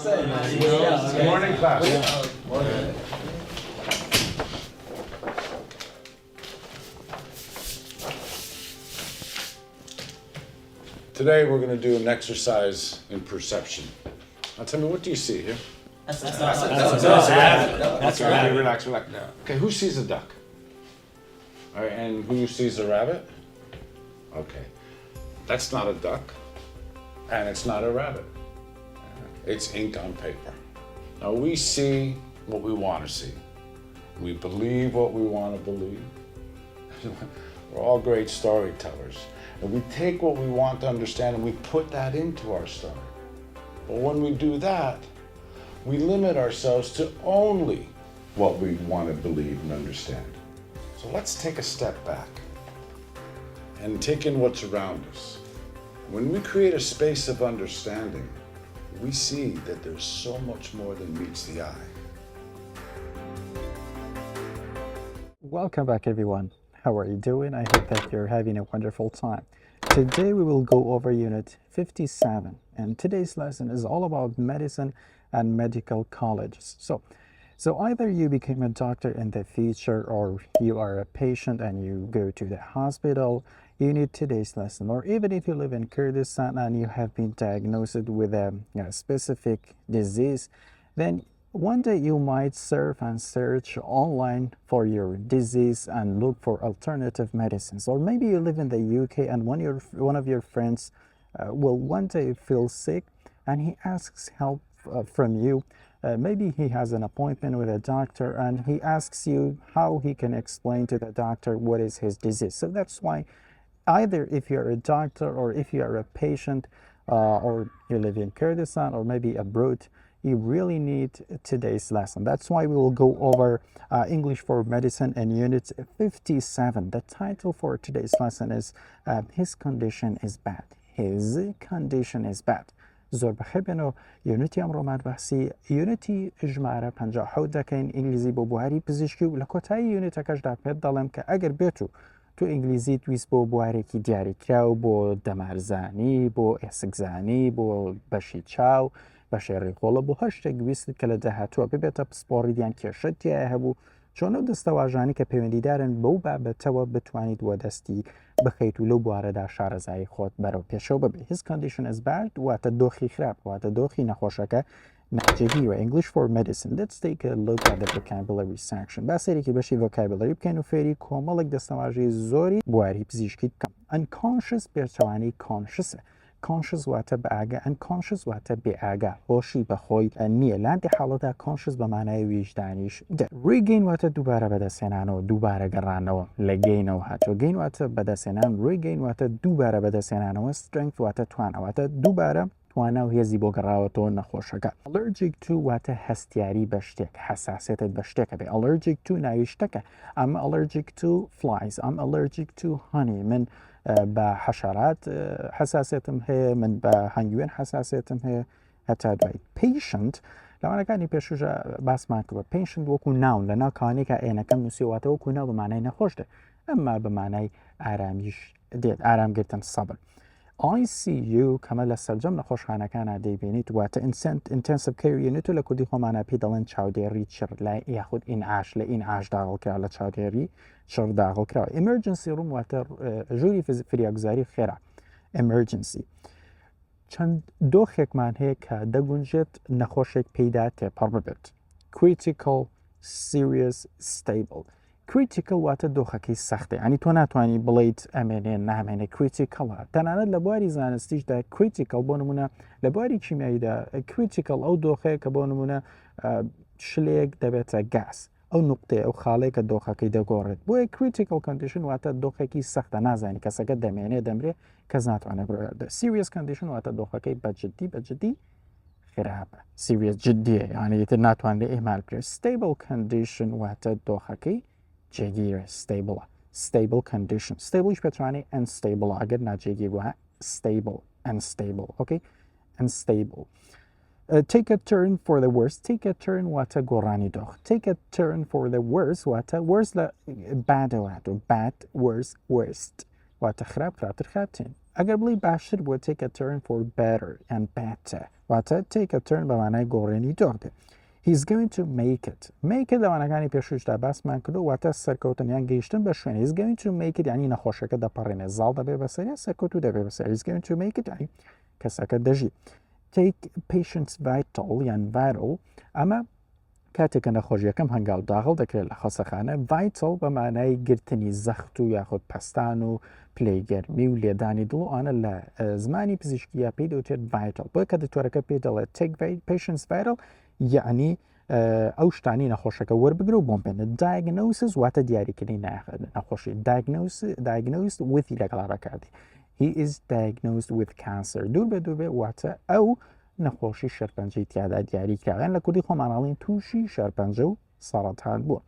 Morning, class. Morning. Today we're going to do an exercise in perception. Now tell me, what do you see here? That's a That's right. Okay, relax. No. Okay, who sees a duck? All right, and who sees a rabbit? Okay, that's not a duck, and it's not a rabbit. It's ink on paper. Now we see what we want to see. We believe what we want to believe. We're all great storytellers. And we take what we want to understand and we put that into our story. But when we do that, we limit ourselves to only what we want to believe and understand. So let's take a step back and take in what's around us. When we create a space of understanding, we see that there's so much more than meets the eye. Welcome back, everyone. How are you doing? I hope that you're having a wonderful time. Today we will go over Unit 57, and today's lesson is all about medicine and medical colleges. So either you became a doctor in the future, or you are a patient and you go to the hospital, you need today's lesson. Or even if you live in Kurdistan and you have been diagnosed with a specific disease, then one day you might surf and search online for your disease and look for alternative medicines. Or maybe you live in the UK and one of your friends will one day feel sick and he asks help from you. Maybe he has an appointment with a doctor and he asks you how he can explain to the doctor what is his disease. So that's why either if you're a doctor or if you are a patient or you live in Kurdistan or maybe abroad, you really need today's lesson. That's why we will go over English for Medicine in Unit 57. The title for today's lesson is His Condition is Bad. His Condition is Bad. زۆر بەخێر بێنەوە یونیتی ئەمڕۆمان باسی یونیتی ژمارە 57 دەکەین ئینگلیزی بۆ بواری پزیشکی و لە کۆتایی یونیتەکەشدا پێت دەڵێم کە ئەگەر بێت و تو ئینگلیزیت ویست بۆ بوارێکی دیاریکراو بۆ دەمارزانی بۆ ئێسکزانی بۆ بەشی چاو بەشێ ڕێکۆڵە بۆ هەر شتێک ویستت کە لە داهاتووە ببێتە پسپۆڕیدیان کێشت تایە هەبوو چۆنە دەستەواژانی کە پەیوەندیدارن بەو بابەتەوە بتوانیت وەدەستی بخەیت و لەو بوارەدا شارەزایی خۆت بەرەو پێشەوە ببێ. His condition is bad واتە دۆخی خراپ واتە دۆخی نەخۆشەکە ناجێگیوە. English for medicine. Let's take a look at the vocabulary section. با سەرێکی بەشی vocabulary بکەین و فێری کۆمەڵێک دەستەواژەی زۆری بواری پزیشکی بکەم. Unconscious پێچەوانی conscious. Conscious واتە بە ئاگا unconscious واتە بێ ئاگا هۆشی بەخۆی نییە. لاندی حاڵەتدا conscious بە مانای ویژدانیش regain واتە دووبارە بەدەستێنانەوە دووبارە گەڕانەوە لە gainەوە هاتووە. gain واتە بەدەستێنان regain واتە دووبارە بەدەستێنانەوە strength واتە توانەوەتە دووبارە توانە و هێزی بۆ گەڕاوەتەوە نەخۆشەکە. allergic to واتە هەستیاری بە شتێک حساسێتت بە شتێکە بێ. allergic to ناوی شتەکە. I'm allergic to flies. I'm allergic to honey. من بە حەشەرات حساسێتم هەیە من بە هەنگوێن حساسێتم هەیە هەتا دوای. patient لەوانەکانی پێشوژە باسمان کردوە. patient وەکو ناون لە ناو کانێکە ئێنەکەم نووسیواتە وەکو ناو بە مانای نەخۆش دێت ئەمما بە مانای ئارامیش دێت ئارامگرتن سەبر. ICU کەمە لە سەرجەم نەخۆشخانەکانە دەیبینیت واتە intensive care unit و لە کوردی خۆمانە پێی دەڵێن چاودێری چڕ لای یاخود ئینعاش لە ئینعاش داغڵکرا لە چاودێری چڕ داغڵکراوە. emergency room واتە ژووری فریاگوزاری خێرا. emergency چەند دۆخێکمان هەیە کە دەگونجێت نەخۆشێک پێیدا تێپەڕ ببێت. critical serious stable. critical واتە دۆخەکەی سەختێ ئەنی تۆ ناتوانانی بڵیت ئەمێنێ نامێنێ critical تەنانەت لە بواری زانستیشدا critical بۆ نمونە لە بواری کیمیاییدا critical ئەو دۆخەیە کە بۆ نمونە شلێک دەبێتە گاز ئەو نقطەیە ئەو خاڵەیە کە دۆخەکەی دەگۆڕێت بۆیە critical condition واتە دۆخێکی سەختە نازانی کەسەکە دەمێنێ دەمرێ کەس ناتوانێت بڕێ. serious condition واتە دۆخەکەی بەجددی خراپە. serious جددیە یعنی تر ناتوانێت ئێمال بکرێت. stable condition واتە دۆخەکەی جێگیرە stable condition. stable پێتوانێت unstable ئەگەر ناجێگیر بووە stable unstable okay unstable. Take a turn for the worst. Take a turn واتە گۆڕانی دۆخ. Take a turn for the worst واتە worst لە bad واتە bad worst worst واتە خراپ خراپتر خراپترین. ئەگەر بڵی باشتر بووە take a turn for better and better واتە take a turn بە مانای گۆڕێنی دۆردێ. He's going to make it. Make it لەوانەکانی پێشوشدا باسمان کردو واتە سەرکەوتنیان گەیشتن بە شوێن. He's going to make it یعنی نەخۆشەکە دەپەڕێنێ زاڵ دەبێ بەسەریە سەرکەوتو دەبێ بەسەر. He's going to make it یعنی کەسەکە دەژی. Take patients vital یان vital ئەمە کاتێککە نەخۆشیەکەم هەنگاو داغڵ دەکرێت لە خەسەخانە vital بە مانای گرتنی زەخت و یاخود پەستان و پلەیگەرمی و لێدانی دڵ ئەوانە لە زمانی پزیشکیە پێی دەوترێت vital بۆیە کە دکتۆرەکە پێ دەڵێت take patients vital یعنی ئەو شتانی نەخۆشەکە وەربگرە و بۆم بێنێت diagnosis واتە دیاریکردنی نەخۆشی diagnosed with لەگەڵا بەکاردی he is diagnosed with cancer دوور بێ واتە ئەو نەخۆشی شەرپەنجەی تیادا دیاری کراویان لە کوردی خۆماناڵین تووشی شەرپەنجە و سەرەتان بووە.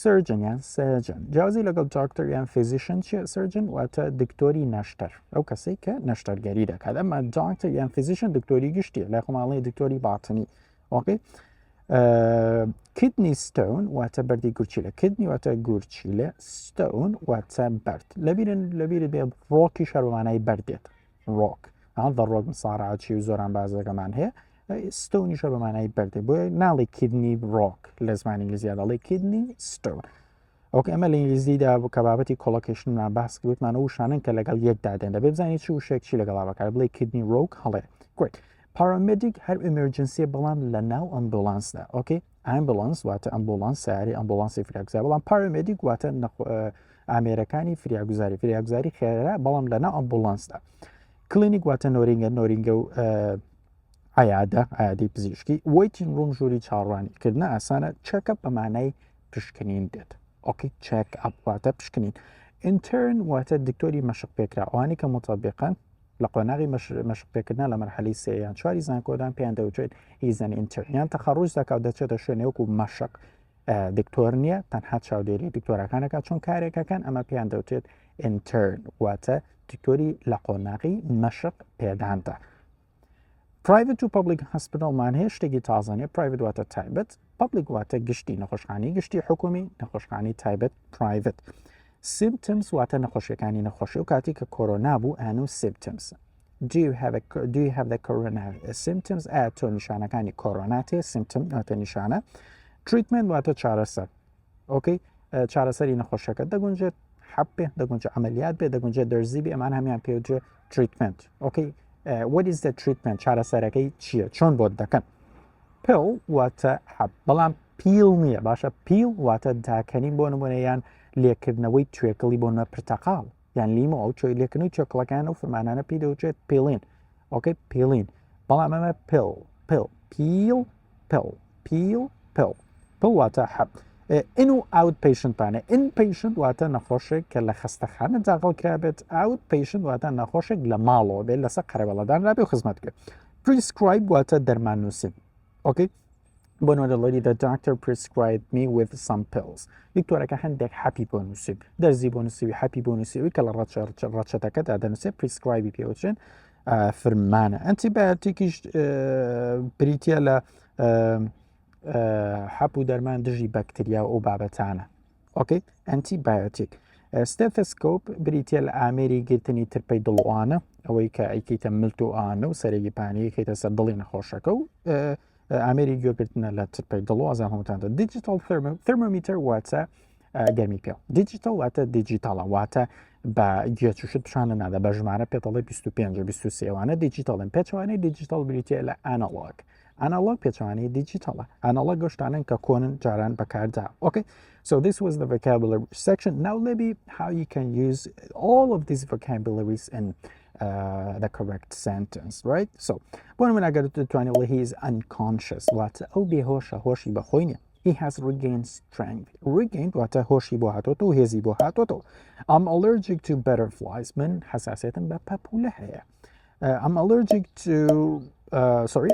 سرجن یان سرجن جیازی لەگەڵ دکتۆر یان فیزیشن چیە؟ سرجن واتە دکتۆری نەشتەر ئەو کەسەی کە نەشتەرگەری دەکات ئەمە دکتۆر یان فیزیشن دکتۆری گشتیە لای خۆماڵی دکتۆری باتنی. ئۆکێ کدنی ستۆن واتە بەردی گورچیلە کدنی واتە گورچیلە ستۆن واتە بەرد لەبیرت بێ ڕۆکی شەروانای بەردێت ڕۆک the ڕۆک ساڕاچی و زۆران بازەکەمان هەیە ستۆنیشە بەمانای بەردێ بۆیە ناڵی کدنی ڕۆک لە زمانی ئینگلیزیدا دەڵێ کدنی ستۆن. ئۆکێ ئەمە لە ئینگلیزیدا کە بابەتی کۆڵۆکیشنمان باس کردوتمانە وشانن کە لەگەڵ یەکدا دێن دەبێت بزانیت چی وشێکی لەگەڵا بەکار بڵێ کدنی ڕۆک هەڵێ گوێت. پارامێدیک هەر ئەمەرجنسیە بەڵام لە ناو ئەمبولانسدا ئۆکێ ئەمبولانس واتە ئەمبولانس سیاری ئەمبولانسی فریاگوزار بەڵام پارامێدیک واتە ئامێرەکانی فریاگوزاری خێرا بەڵام لە ناو ئەمبولانسدا. کلینیک واتە نۆرینگە و ئایادی پزیشکی ویتین ڕوم ژووری چاڕوانیکردنە ئاسانە چەکە بە مانای پشکنین دێت ئۆکەی چەک ئەپ واتە پشکنین. ئینترن واتە دکتۆری مەشق پێکرا ئەوانی کە متەبقن لە قۆناغی مەشق پێکردن لە مەرحەلەی سێیان چواری زانکۆدان پێیان دەوترێت هیزن ئینترن یان تەخەڕوج دەکات دەچێتە شوێنێوەکو مەشق دکتۆر نییە تەنها چاودێری دکتۆرەکانەکە چۆن کارێکەکان ئەمە پێیان دەوترێت ئینترن واتە دکتۆری لە قۆناغی مەشق پێداندا. پرایڤەت و پەبلیک هەسپیتاڵمان هەیە شتێکی تازانێ پرایڤەت واتە تایبەت پەبلیک واتە گشتی نەخۆشخانەی گشتی حکومی نەخۆشخانەی تایبەت پرایڤەت. سیمپتمز واتە نەخۆشیەکانی نەخۆشی و کاتی کە کۆرۆنا بوو ئەنو سیمپتمز. Do you have the corona symptoms؟ ئایا تۆ نیشانەکانی کۆرۆنا تێ سیمپتم واتە نیشانە. تریتمنت واتە چارەسەر ئۆکەی چارەسەری نەخۆشیەکە دەگونجێت حەبێ دەگونجە ئەمەلیات بێ دەگونجێت دەرزی بێ ئەمان هەمیان پێوترێت تریتمنت ئۆکەی what is the treatment چارەسەرەکەی چییە چۆن بۆت دەکەن. پیل واتە حەب بەڵام پیل نییە باشە پیل واتە داکەنی بۆ نمونەیان لێکردنەوەی توێکڵی بۆ نە پرتەقاڵ یان لیمۆ ئەو لێکردنەوەی توێکڵەکان و فەرمانانە پێی دەوترێت پیلین ئۆکەی پیلین بەڵام ئەمە پیل واتە حەب. ئین و ئاوت پیشنتانە ئین پیشنت واتە نەخۆشێک کە لە خەستەخانە داغڵ کرابێت ئاوت پیشنت واتە نەخۆشێک لە ماڵەوە بێت لەسەر قەرەبەڵەدان رابێ و خزمەت کرد. پریسکرایب واتە دەرمان نووسین ئۆکەی بۆ نۆدەڵی the doctor prescribed me with some pills دکتۆرەکە هەندێک حەپی بۆ نووسیب دەرزی بۆ نووسیوی حەپی بۆ نووسیوی کە لە ڕەچەتەکەدا دەنووسێت پریسکرایبی پێوترێن فرمانە. ئەنتیبایۆتیکیش بریتە لە حەپ و دەرمان دژی بەکتریا و ئەو بابەتانە ئۆکەی ئەنتیبایۆتیک. ستێتۆسکۆپ بریتە لە ئامێری گرتنی ترپەی دڵوانە ئەوەی کە ئەیکەیتە ملت و ئانە و سەرێکی پانیەکەیتە سەر دڵی نەخۆشەکە و ئامێری گوێگرتنە لە ترپەی دڵ و ئازان هەمووتاندا. دیجیتال ترمۆمیتر واتە گەرمی پێ دیجیتال واتە دیجیتاڵە واتە بە گوێچوشت پیشانە نادا بە ژمارە پێتەڵی 25 وانە دیجیتالن پێچوانەی دیجیتال بریتە لە ئەناڵۆگ ئەناڵۆگ پێچوانەی دیجیتالە ئەناڵۆگ گەشتانن کە کۆنن جاران بەکاردا. Okay, so this was the vocabulary section. Now maybe how you can use all of these vocabularies in the correct sentence, right? So when I got to 20, he is unconscious. What? Oh, behosha hoshi bahoinya. He has regained strength. Regained what? Hoshi bohatoto, hezi bohatoto. I'm allergic to butterflies. Men hasasiyetin bapapula haya. I'm allergic to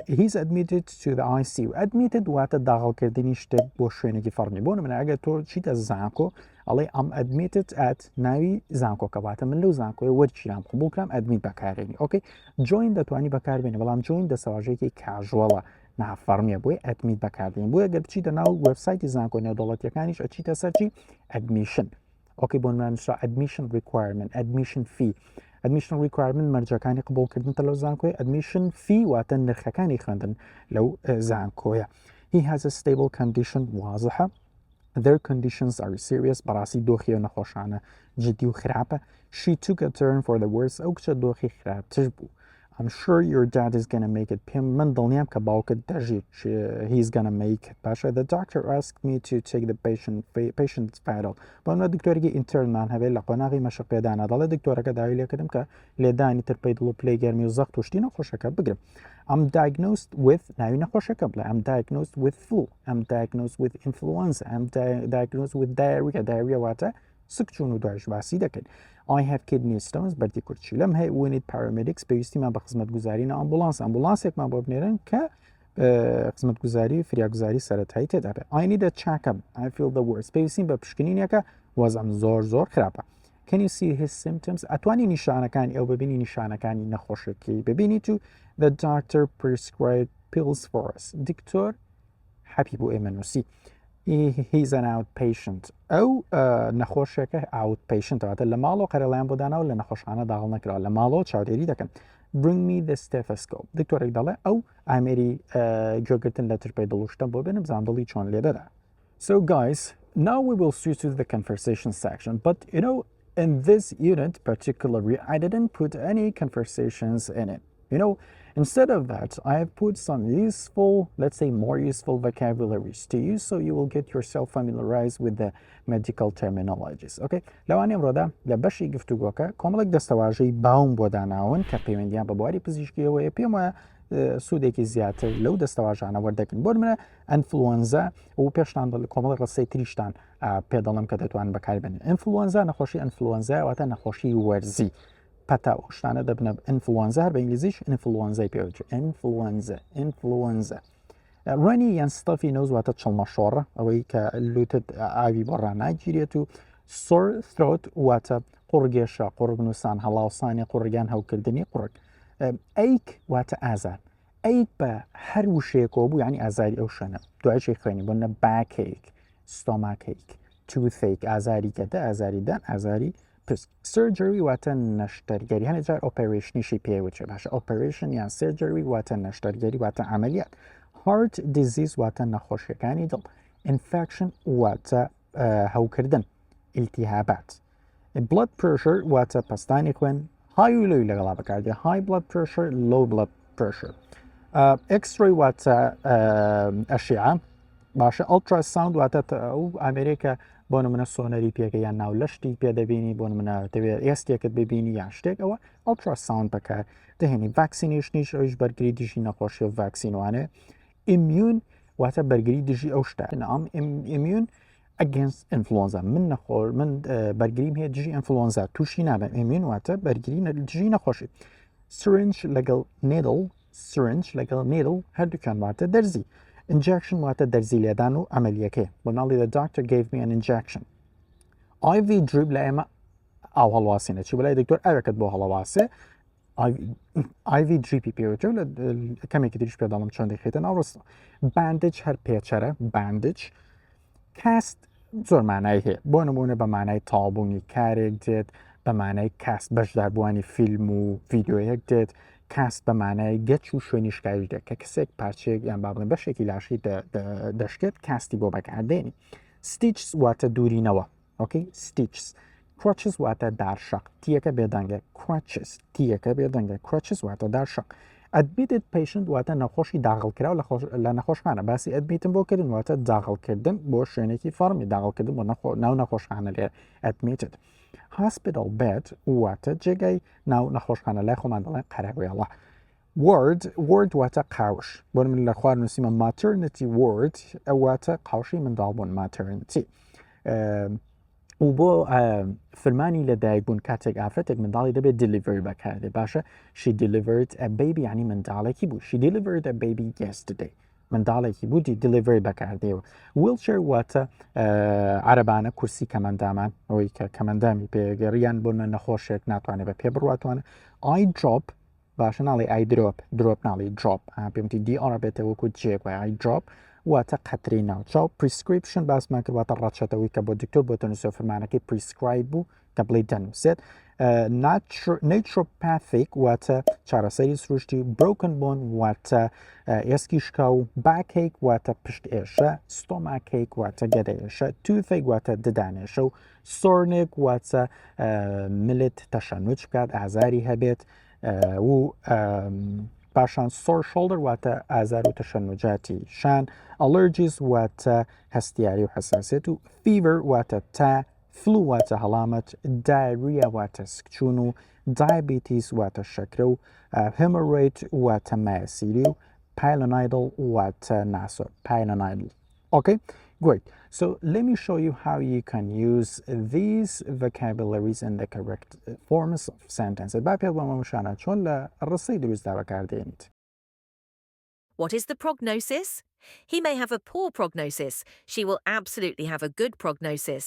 he's admitted to the ICU. Admitted واتە داغڵکردنی شتێک بۆ شوێنێکی فەرمی بۆ منە ئەگە تۆ چیتە زانکۆ ئەڵێ ئەم admitted at ناوی زانکۆکە واتە من لەو زانکۆی وەرچیرام قبولکرام ئەدمیت بەکارێنی ئۆکەی جوین دەتوانی بەکاربێنی بەڵام جوین دەسەواژەیەکی کاژوەڵە نافەرمیە بۆی ئەدمیت بەکاردێنی بۆیە گەر بچیتە ناو وێبسایتی زانکۆ نێودەوڵەتیەکانیش ئەچیتە سەرچی ئەدمیشن ئۆکەی بۆ نمونە admission requirement admission fee admission requirement مەرجەکانی قبولکردنتە لەو زانکۆی admission fee واتە نرخەکانی خوێندن لەو زانکۆیە. He has a stable condition واضحة. Their conditions are serious. بەڕاستی دۆخی ئەو نەخۆشانە جدی و خراپە. She took a turn for the worse. ئەو کچە دۆخی خراپتر بوو. I'm sure your dad is gonna make it. پێم من دڵنیام کە باوکت دەژیت. He's gonna make it. باشە the doctor asked me to take the patient's vital. بۆمە دکتۆرێکی ئینترنمان هەبێت لە قۆناغی مەشق پێدانا دەڵێ دکتۆرەکە داوای لێکردم کە لێدانی ترپەی دڵ و پلەی گەرمی و زەخت و شتی نەخۆشەکە بگرم. I'm diagnosed with ناوی نەخۆشەکە بڵێ I'm diagnosed with flu. I'm diagnosed with influenza. I'm diagnosed with diarrhea. Diarrhea واتە سکچوون و دوایش باسی دەکەین. I have kidney stones بەردی کورچی لەم هەیە we need paramedics پێویستیمان بە خزمەتگوزارینە ئەمبولانسێکمان بۆ بنێرن کە خزمەتگوزاری فریاگوزاری سەرەتایی تێدا بێت. I need a check-up. I feel the worst. پێویستیم بە پشکنینێکە وەزەم زۆر خراپە. Can you see his symptoms? ئەتوانی نیشانەکانی ئەو ببینی نیشانەکانی نەخۆشەکەی ببینی تو the doctor prescribed pills for us. دکتۆر حەپی بۆ ئێمە نووسی. He's an outpatient. ئەو نەخۆشەکە outpatient واتە لە ماڵەوە قەرەڵیان بۆ داناوە لە نەخۆشخانە داڵ نەکراوە لە ماڵەوە چاودێری دەکەن. Bring me the stethoscope. دکتۆرێک دەڵێ ئەو ئامێری گوێگرتن لە ترپەی دڵوشتە بۆ بێنم زاندڵی چۆن لێ دەدا. So guys, now we will switch to the conversation section. But you know, in this unit particularly, I didn't put any conversations in it. You know, instead of that, I have put some useful, let's say more useful vocabularies to you so you will get yourself familiarized with the medical terminologies. Okay? لو أنا مردا لبشي گفتگوکە کۆمەڵێک دەستەواژەی باوم بۆ داناون کە پەیوەندیان بە بواری پزیشکیەوەیە پێم وایە سوودێکی زیاتر لەو دەستەواژانە وەردەگرن. بۆ منە ئەنفلوەنزا و پێشتان کۆمەڵی ڕستەی تریشتان پێ دەڵم کە دەتوان بەکاربێنن. ئینفلوەنزا نەخۆشی ئەنفلوەنزا واتە نەخۆشی وەرزی. پەتا و شتانە دەبنە ئینفلوەنزا بە ئینگلیزیش ئینفلوەنزای پێوتر ئینفلوەنزا. ڕەنی یان ستەفی نەوز واتە چڵمەشۆڕە ئەوەی کە لوتت ئاوی بۆ ڕاناگیرێت و سۆر ثرۆت واتە قوڕگێشە قوڕگنووسان هەڵاوسانی قوڕگیان هەوکردنی قوڕک. ئەیک واتە ئازار. ئەیک بە هەر وشەیەکەوە بوو یعنی ئازاری ئەو شوێنە دوایشی خوێنی بۆنە باکێک ستۆماکەیک توثێک ئازاری کەدە ئازاریدان ئازاری پست. سرجری واتە نەشتەرگەری هەنێ جار ئۆپەرێشنیشی پێوترێ باشە ئۆپەرێشن یان سرجری واتە نەشتەرگەری واتە عملیات. هارت دیزیز واتە نەخۆشیەکانی دڵ. ئینفەکشن واتە هەوکردن ئیلتیهابات. بلد پرشر واتە پەستانی خوێن های و لۆی لەگەڵا بەکاردێ های بلد پرشر لۆ بلد پرشر. ئەکسڕی واتە ئەشیعە باشە ئەڵتراساوند واتە ئەو ئامێریکە بۆ نمونە سۆنەری پێکە یان ناو لەشتی پێدەبینی بۆ نمونە دەوێت ئێستێکت ببینی یان شتێک ئەوە ئەڵتراساوند بەکار دەهێنی. ڤاکسینیشنیش ئەوش بەرگری دژی نەخۆشی و ڤاکسینوانێ. ئیمیون واتە بەرگری دژی ئەو شتە ئەم ئیمیون ئەگەنست ئینفلوەنزا من نەخۆر من بەرگریم هەیە دژی ئینفلوەنزا تووشی نابێت. ئیمیون واتە بەرگری دژی نەخۆشی. سرنج لەگەڵ نیدڵ سرنج لەگەڵ نیدڵ هەردووکان واتە دەرزی. Injection واتە دەرزی لێدان و ئەمەلیەکەی بۆ ناڵی the doctor gave me an injection. IV drip لە ئێمە ئاو هەڵواسینە چی بەلای دکتۆر ئەوەکەت بۆ هەڵەواسێ IV dripی پێوتر لە کەمێکی تریش پێداڵم چۆندی خێتە ناوڕستە. باندج هەر پێچەرە باندج. کاست زۆر مانای هەیە بۆ نمونە بە مانای تاڵبوونی کارێک دێت بە مانای کاست بەشداربووانی فیلم و ڤیددیۆیەک دێت. کاست بە مانای گەچ و شوێنیشکاوی دێت کە کەسێک پارچەیەک یان بابڵێن بەشێکی لاشی دەشکێت کاستی بۆ بەکاردێنی. ستیچس واتە دوورینەوە. ئۆکەی ستیچس. کڕچز واتە دارشەق تیەکە بێدەنگە کڕچز تیەکە بێدەنگە کڕچز واتە دارشەق. ئەدمیتد پیشنت واتە نەخۆشی داغڵکراو لە نەخۆشخانە باسی ئەدمیتم بۆ کردن واتە داغڵکردن بۆ شوێنێکی فەرمی داغڵکردن بۆ ناو نەخۆشخانە لێ ئەدمیتد. هاسپیتال بێت واتە جێگای ناو نەخۆشخانە لای خۆمان دەڵێن قەراوێڵە. وارد واتە قاوش بۆ من لە خوار نووسیمە ماترنتی وارد ئەو واتە قاوشی منداڵ بوون ماترنتی. و بۆ فرمانی لە دایکبوون کاتێک ئافرەتێک منداڵی دەبێت دیلیڤری بەکاردێ باشە she delivered a baby ینی منداڵێکی بوو she delivered a baby yesterday منداڵێکی بوو دیلیڤری بەکاردێەوە. ویلچێر واتە عەرەبانە کورسی کەمەندامان ئەوەی کە کەمەندامی پێگەڕیان بۆ نەخۆشێک ناتوانێت بە پێ بڕواتوانە. ئای دروپ باشە ناڵی ئای درۆپ ناڵی دروپ پێمتی دی ئەڕە بێتە وەکو جێک ئای دروپ واتە قەتری ناوچاو پریسکریپشن باسمان کرد واتە ڕەچەتەوەی کە بۆ دکتۆر بۆ تەنووسە فەرمانەکەی پریسکرایب بوو کە بڵێ دەنووسێت نەیترۆپاتیک واتە چارەسەری سروشتی بروکن بۆن واتە ئێسکی شکاو باکێک واتە پشت ئێشە ستۆماکێک واتە گەدە ئێشە تووفێک واتە ددانێشە و سۆرنێک واتە ملت تەشەنوچ بکات ئازاری هەبێت و پاشان سۆر شۆڵدر واتە ئازار و تەشەنوجاتی شان ئەلەرجیز واتە هەستیاری و حساسێت و فیڤر واتە تا فلو واتە هەڵامەت دایریە واتە سکچوون و دایبیتیس واتە شەکرە و هێمۆڕۆید واتە مایەسیری و پایلۆنایدل واتە ناسۆ پایلۆنایدل. Okay, great. So let me show you how you can use these vocabularies in the correct forms of sentences. What is the prognosis? He may have a poor prognosis. She will absolutely have a good prognosis.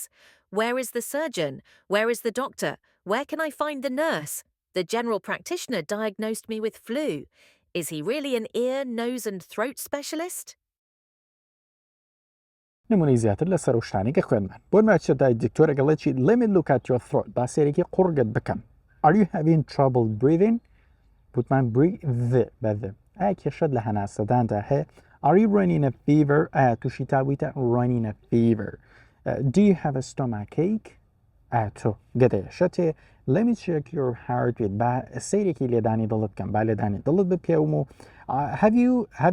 Where is the surgeon? Where is the doctor? Where can I find the nurse? The general practitioner diagnosed me with flu. Is he really an ear, nose and throat specialist? نمونەی زیاتر لەسەر شتانێکە خوێنمان بۆ ماچەدای دکتۆرە گەڵێکی let me look at your throat با سێرێکی قوڕگت بکەم. Are you having trouble breathing? بوتمان breathe بەذ ئایا کێشەت لە هەناسەداندا هەیە؟ Are you running a fever? ئایا تووشی تابوویتە running a fever? Do you have a stomachache? ئایا تۆ گەدەیەشەتێ؟ Let me check your heartbeat با سەیرێکی لێدانی دڵت بکەم با لێدانی دڵت بپێوم و have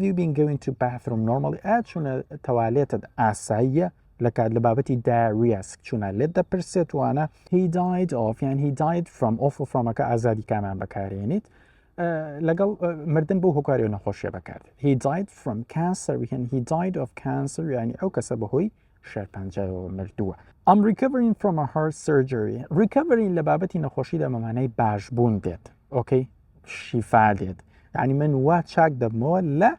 you been going to bathroom normally? ئایا چوونە تەوالێتت ئاساییە لە بابەتی diarrhea چوونە لێت دەپرسێت وانە he died of یان he died from of و fromەکە ئازادی کامیان بەکارێنیت لەگەڵ مردن بۆ هۆکاری و نەخۆشیە بەکاردێت he died from cancer یان he died of cancer یعنی ئەو کەسە بەهۆی شێرپەنجەوە مردووە. I'm recovering from a heart surgery. Recovering لە بابەتی نەخۆشیدا بەمانەی باشبوون دێت. Okay? شیفا دێت. یعنی من وا چاک دەبمەوە لە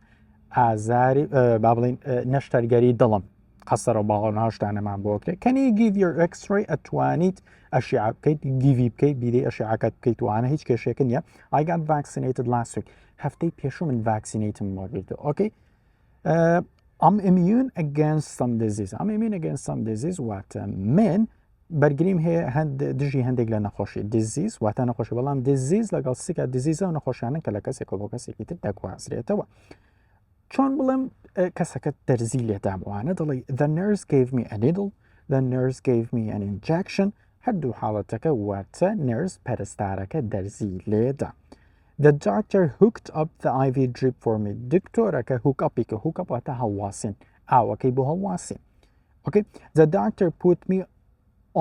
ئازاری با بڵین نەشتەرگەری دڵم قەسەرە و باڵ ناشتانەمان بۆ بکرێت. Can you give your x-ray ئەتوانیت ئەشیع بکەیت گیڤی بکەیت بیدەی ئەشیعەکەت بکەیت وانە هیچ کێشێکە نییە. I got vaccinated last week. هەفتەی پێشوو من vaccinateم وەرگرتەوە. Okay? I'm immune against some disease. I'm immune against some disease واتە من بەرگریم هەیە دژی هەندێک لە نەخۆشی disease واتە نەخۆشی بەڵام disease لەگەڵ سیکە disease و نەخۆشیانە کە لە کەسێک بۆ کەسێکی تر دەگوازرێتەوە. چۆن بڵێم کەسەکە دەرزی لێدام وانە دڵی the nurse gave me a needle, the nurse gave me an injection. هەردوو حاڵەتەکە واتە nurse پەرستارەکە دەرزی لێدا. The doctor hooked up the IV drip for me. دکتۆرەکە هوکەپێکە هوکەپ واتە هەڵواسین ئاوەکەی بۆ هەڵواسین. Okay? The doctor put me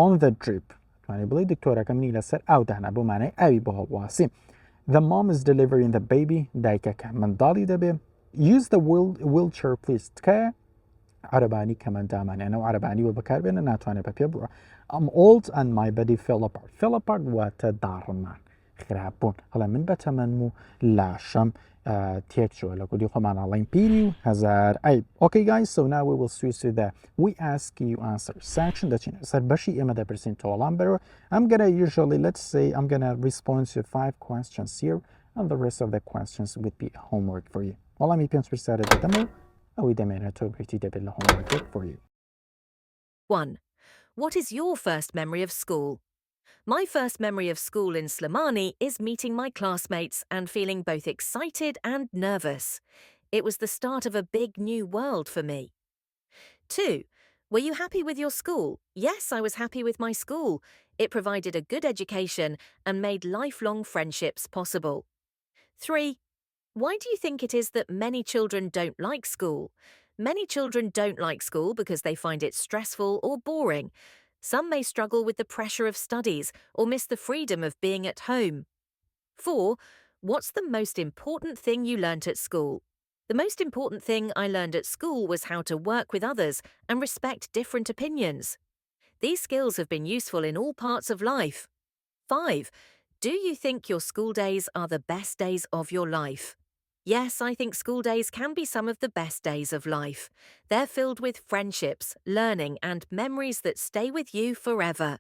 on the drip. توانێت بڵێ دکتۆرەکە منی لەسەر ئاودانا بۆ مانای ئاوی بۆ هەڵواسین. The mom is delivering the baby. دایکەکە منداڵی دەبێ. Use the wheelchair please. تکایە عەرەبانی کەمەندامانیانە و عەرەبانی وە بەکاربێنە ناتوانێت بە پێ بڕوە. I'm old and my body fell apart. Fell apart واتە داڕمان خراپبوون. هەڵێ من بەتەمەنم و لاشەم تێک چووە لە گودی خۆمان ئەڵێن پیری و هەزار ئەیب. Okay guys, so now we will switch to the we ask you answer section دەچین سەر بەشی ئێمە دەپرسین تۆڵام بەرەوە. I'm gonna usually let's say I'm gonna respond to 5 questions here and the rest of the questions would be homework for you. وەڵامی پێنج پرسیارە دەدەمەوە ئەوەی دەمێنێتەوە بریتی دەبێت لە homework for you. 1. What is your first memory of school? My first memory of school in Slimani is meeting my classmates and feeling both excited and nervous. It was the start of a big new world for me. 2. Were you happy with your school? Yes, I was happy with my school. It provided a good education and made lifelong friendships possible. 3. Why do you think it is that many children don't like school? Many children don't like school because they find it stressful or boring. Some may struggle with the pressure of studies or miss the freedom of being at home. 4. What's the most important thing you learnt at school? The most important thing I learned at school was how to work with others and respect different opinions. These skills have been useful in all parts of life. 5. Do you think your school days are the best days of your life? Yes, I think school days can be some of the best days of life. They're filled with friendships, learning, and memories that stay with you forever.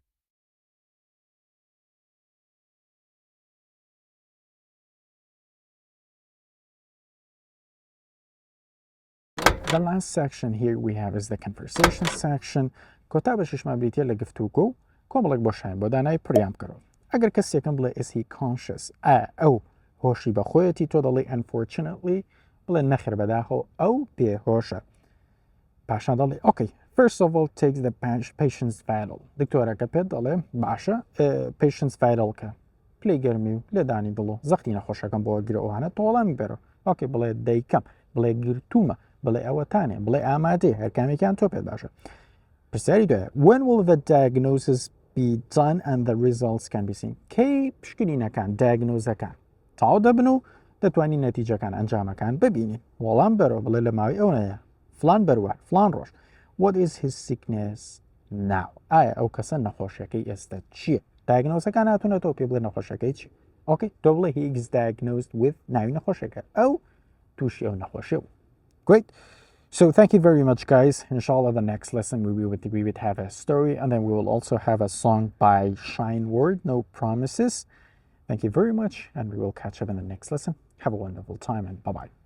the last section here we have is the conversation section. کۆتا بە ششمان بریتە لە گفتوگۆ و کۆمەڵێک بۆشایان بۆ دانای پڕیام کەڕەوە. ئەگەر کەسێکم بڵێ is he conscious ئەو هۆشی بەخۆیەتی تۆ دەڵێ unfortunately بڵێ نەخێر بەداخۆ ئەو پێهۆشە. پاشان دەڵێ okay first of all takes the patient's vital. دکتۆرەکە پێت دەڵێ باشە patient's vital کە پلەی گەرمی و لێدانی دڵ و زەختی نەخۆشەکەم بۆ گرەوەوانە تۆڵامی بێرەوە. okay بڵێ دەیکەم بڵێ گرتومە بڵێ ئەوەتانێ بڵێ ئامادێ هەرکامێکیان تۆ پێت باشە. پرسیاری دوایە when will the diagnosis be done and the results can be seen. کەی پشکنینەکان دایگنۆزەکان تاو دەبن و دەتوانین نەتیجەکان ئەنجامەکان ببینین. وەڵام بەرەوە بڵێ لە ماوەی ئەو نەیە فلان بەروە فلان ڕۆژ. what is his sickness now. ئایا ئەو کەسە نەخۆشیەکەی ئێستا چییە؟ دایگنۆزەکان هاتوونەتەوە پێ بڵێ نەخۆشەکەی چی. okay تۆ بڵێ he is diagnosed with ناوی نەخۆشەکە ئەو تووشی ئەو نەخۆشیە بوو. great. So thank you very much, guys. Inshallah, the next lesson we would have a story, and then we will also have a song by Shine Word, No Promises. Thank you very much, and we will catch up in the next lesson. Have a wonderful time, and bye-bye.